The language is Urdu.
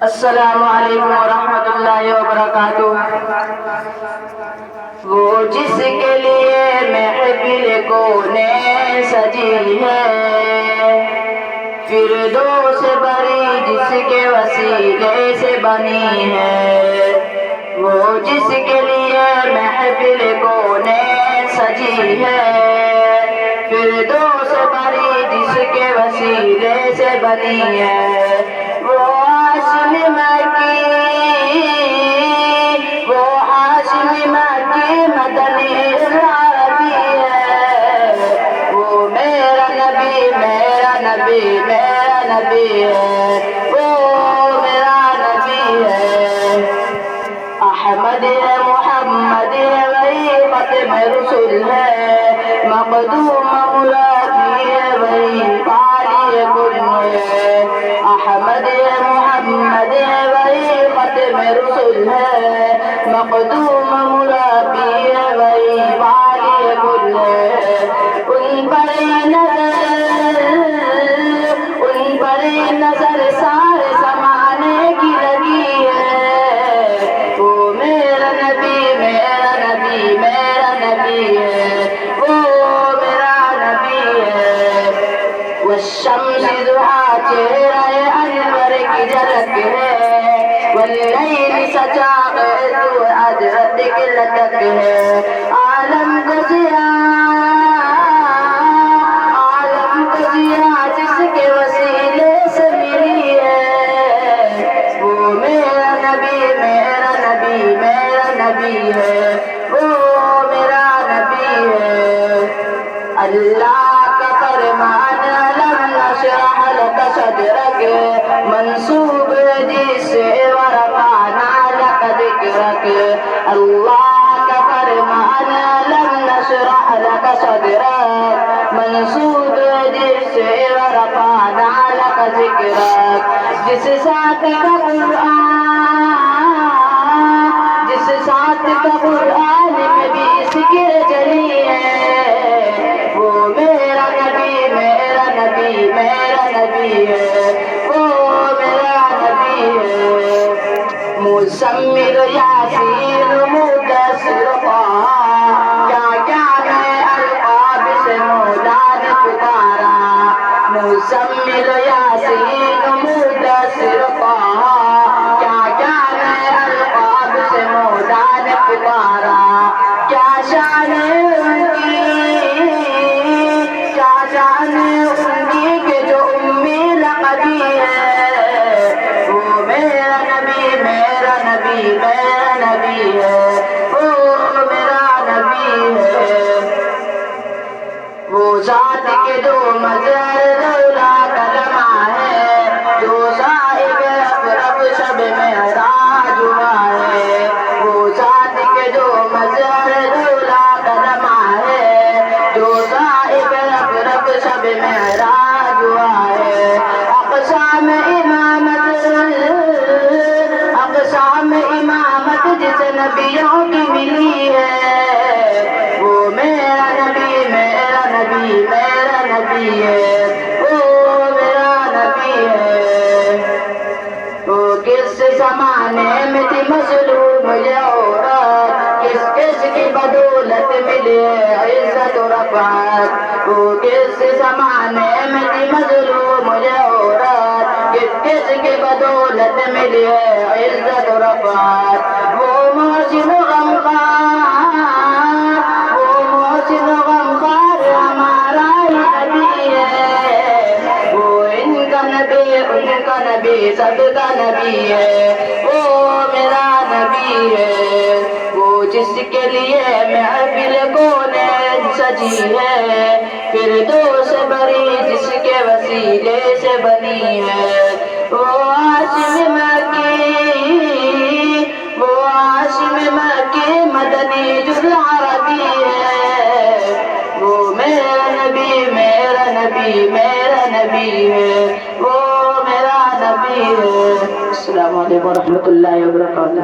السلام علیکم ورحمۃ اللہ وبرکاتہ۔ وہ جس کے لیے محفل کونے سجی ہے، فردوس بری جس کے وسیلے سے بنی ہے۔ وہ جس کے لیے محفل کونے سجی ہے، فردوس بری جس کے وسیلے سے بنی ہے۔ وہ ہاشم مکی مدنی عربی ہے۔ وہ میرا نبی میرا نبی میرا نبی ہے، وہ میرا نبی ہے۔ احمد ہے محمد ہے وہی ختم رسول ہے، مقدوم مرادی ہے وہی بالی کل ہے۔ احمد ہے محمد ہے وہی ختم رسول ہے، مقدوم مرابی ہے وہی بالی کل ہے۔ ان پر نظر سارے زمانے کی لگی ہے۔ وہ میرا نبی میرا نبی میرا نبی ہے، وہ میرا نبی ہے۔ والشمس ضحیٰ چہرہ انور کی جھلک ہے، واللیل سجا تو حضرت کی لٹک ہے۔ عالم کو ضیاء جس کے وسیلے سے ملی ہے، وہ میرا نبی میرا نبی میرا نبی ہے، وہ میرا نبی ہے۔ اللہ کا فرمان لم نشرح لک صدرک، منسوب ہے جس سے ورفعنا لک ذکرک۔ اللہ کا فرمان لم نشرح لک صدرک، منسوب ہے جس سے ورفعنا لک ذکرک۔ جس ساتھ کا قرآن میں بھی ذکر چلی ہے، وہ میرا نبی میرا نبی میرا نبی ہے، وہ میرا نبی ہے۔ مزمل یاسین مدثر طہ، کیا کیا میں القاب سے مولا نے پکارا۔ مزمل یاسین مدثر طہ، کیا کیا میں القاب سے مولا نے پکارا۔ کیا شان ان کی کہ جو امی لقبی ہے، وہ میرا نبی میرا نبی میرا نبی ہے، وہ میرا نبی ہے۔ وہ ذات کے جو مظہر دولا کا لمحہ ہے، جو صاحب افرب شب معراج ہوا ہے۔ وہ ذات کے جو مظہر دولا کا لمحہ ہے، جو صاحب افرب شب معراج ہوا ہے۔ اقسام امامت جس نبیوں کی ملی ہے، وہ میرا نبی میرا نبی میرا نبی ہے، وہ میرا نبی ہے۔ وہ کس زمانے میں تھی مظلوم یہ عورت، کس کی بدولت ملی ہے عزت و رفعت۔ وہ کس زمانے میں تھی مظلوم یہ عورت، کس کی بدولت ملی ہے عزت و رفعت۔ وہ محسن غمخوار ہمارا ہی نبی ہے، وہ ان کا نبی سب کا نبی ہے، وہ میرا نبی ہے۔ وہ جس کے لیے محفل کونین سجی ہے، فردوس بری جس کے وسیلے سے بنی ہے۔ وہ ہاشم مکی مدنی عربی ہے، وہ میرا نبی میرا نبی میرا نبی ہے، وہ میرا نبی ہے۔ السلام علیکم ورحمۃ اللہ وبرکاتہ۔